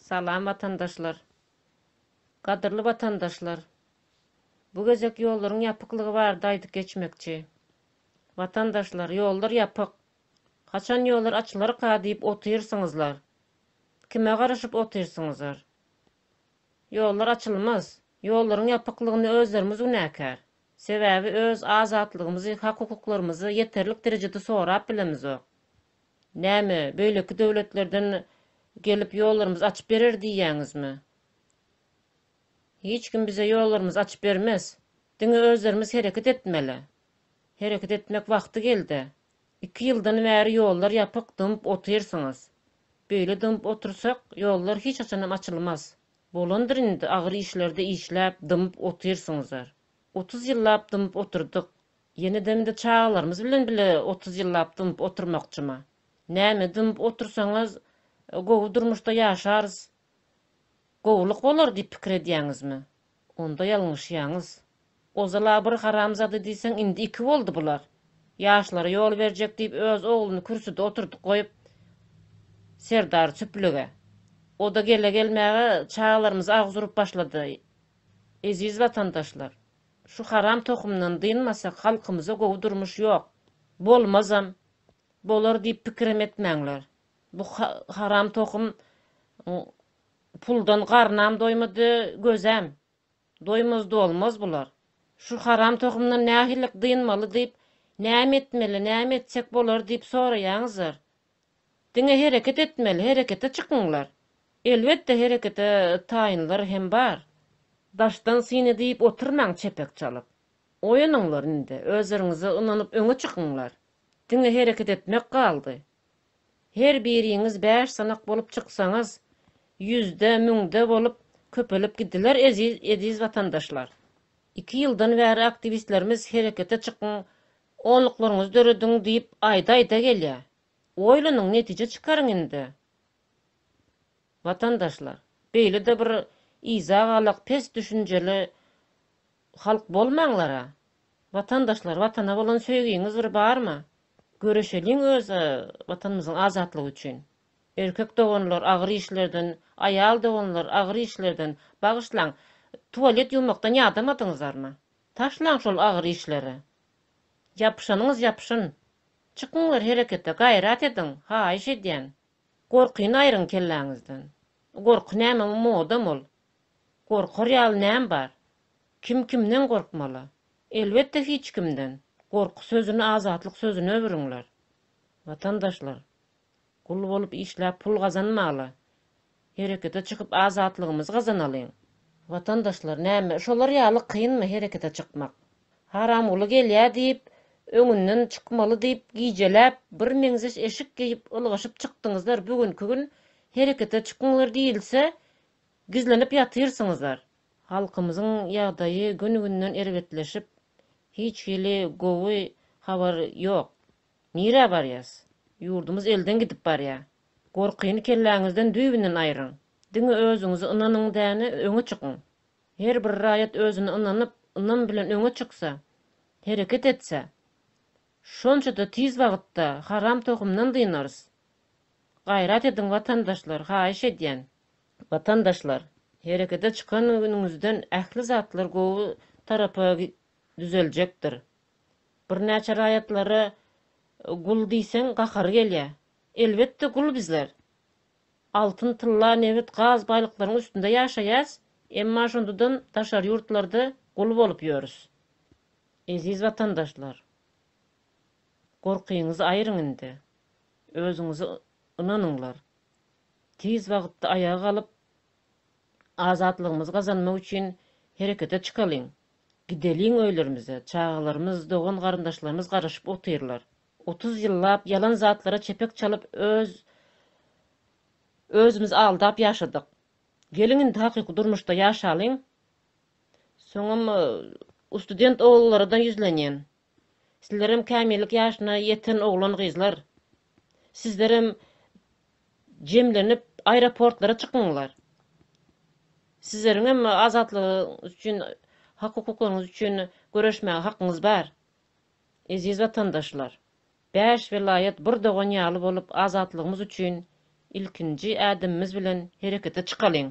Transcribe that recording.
Salam vatandaşlar. Kadırlı vatandaşlar. Bu gezek yolların yapıklığı var daydık geçmekçi. Vatandaşlar yollar yapık. Kaçan yollar açılar deyip otuyrsyňyzlar. Kime garaşyp otuyrsyňyzlar? Yollar açılmaz. Yolların yapıklygyny özlerimiz günäkär. Sebäbi öz azatlygymyzy, hak hukuklarymyzy yeterlik derejede sorap bilemiz o. Näme, beýleki döwletlerden gelip yollarymyzy açyp berer diýýäňizmi? Hiç kim bize yollarımızı açıp vermez. Dini özlerimiz hareket etmeli. Hareket etmek vakti geldi. 2 yıldan beri yollar yapıp dımıp otuyrsyňyz. Böyle dımıp otursak yollar hiç açanam açılmaz. Bolandır indi ağır işlerde işläp dımıp otuyrsyňyzlar. 30 yıllap dımıp oturduk. Yeniden de çağalarımız bilen bile 30 yıllap dımıp oturmakçıma. Näme dımıp otursaňyz gowy durmuşda ýaşarys. Gowluk bolar diýip pikir edýäňizmi? Onda ýalňyşýaňyz. Ozala bir haramzady diýseň indi 2 boldy bular. Ýaşlara ýol berjek diýip öz ogluny kürsüde oturdup goýup serdar çüplüge. O da gelmäge çağalarymyz agzurup başlady. Eziz vatandaşlar, şu haram tohumdan dynmasak halkymyza gowy durmuş ýok. Bolmazam, bolar diýip pikir etmeňler. Bu haram tohum puldan garnam doýmady, gözem. Doýmaz da olmaz bular. Şu haram tohumdan nähillik dynmaly diýip, näme etmeli, näme etsek bolar diýip soraýaňyzlar. Diňe hereket etmeli, herekete çykyňlar. Elbetde herekete taýynlar hem bar. Daşdan sine diýip oturmaň çepek çalyp. Oýanyňlar indi, özleriňize ynanyp öňe çykyňlar. Diňe hereket etmek galdy. Her biriňiz 5 sanak bolup çyksaňyz, 100de, 1000de bolup köpelip gidiler eziz vatandaşlar. 2 yıldan beri aktivistlerimiz herekete çykyň, onluklaryňyz dörediň diýip aýda gelýär. Oýlanyň netije çykaryň indi. Vatandaşlar, beýle de bir izagalyk pes düşünjeli halk bolmaňlara. Vatandaşlar, watana bolan söýgiňiz bir barmy? Göreşeliň öz vatanymyzyň azatlygy üçin. Erkek doganlar agyr işlerden, ayal doganlar agyr işlerden bagyşlaň. Tualet ýumakdan ýadamadýňyzarmy? Taşlaň şol agyr işleri. Yapyşanyňyz yapyşyn. Çykyňlar herekete, gaýrat ediň, haýyş edýän. Gorkyny aýryň kelläňizden. Gorky näme moda mol? Gorkar ýaly näme bar? Kim kimden gorkmaly? Elbetde hiç kimden. Gorku sözüni azatlyk sözüne öwürüňler. Vatandaşlar, kul bolup işläp pul gazanmaly. Herekete çykyp azatlygymyzy gazanalyň. Vatandaşlar, näme şolar ýaly kynmy herekete çykmak? Haram uly gelýär diýip, öňünden çykmaly diýip gijeläp, bir meňzeş eşik giýip ylgaşyp çykdyňyzlar. Bugünkü gün herekete çykyňlar diýilse, gizlenip ýatyrsyňyzlar. Halkymyzyň ýagdaýy gün-günden erbetleşip, hiç hili gowy habar ýok. Nire barýas? Ýurdumyz elden gidip barýar. Gorkyny kelläňizden düýbinden aýryň. Diňe özüňizi ynanyň däni öňe çykyň. Her bir raýat özüni ynanyp, ynam bilen öňe çyksa, hereket etse, şonça da tiz wagtda haram tohumdan dynarys. Gaýrat ediň vatandaşlar, haýyş edýän. Vatandaşlar, herekete çykan günüňizden ähli zatlar gowy tarapa düzeljekdir. Bir näçe raýatlary gul diýsen gahar gelýär. Elbetde gul bizler. Altın tylla, nevit, gaz baýlyklaryň üstünde ýaşaýas, emma şondan taşar ýurtlarda gul bolup ýörüs. Eziz vatandaşlar, gorkyňyzy aýryň indi. Özüňizi ynanyňlar. Tiz wagtda ayağa galyp, azatlygymyzy gazanmak üçin herekete çykalyň. Gideliň öýlerimize, çağalarymyz, dogan garyndaşlarymyz garaşyp oturýarlar. 30 yıllap yalan zatlara çepek çalıp özümüz aldap ýaşadyk. Gelin indi hakyky durmuşda ýaşalyň. Soňam student oğullardan yüzlenýän. Sizlerim kämillik ýaşyna ýeten oglan gyzlar. Sizlerim jemlenip aeroportlara çykyňlar. Sizleriň azatlygy üçin, hak hukuklaryňyz üçin göreşmäge hakyňyz bar. Eziz vatandaşlar, 5 vilayet bir dogan ýaly bolup azatlygymyz üçin ilkinji ädimimiz bilen herekete çykalyň.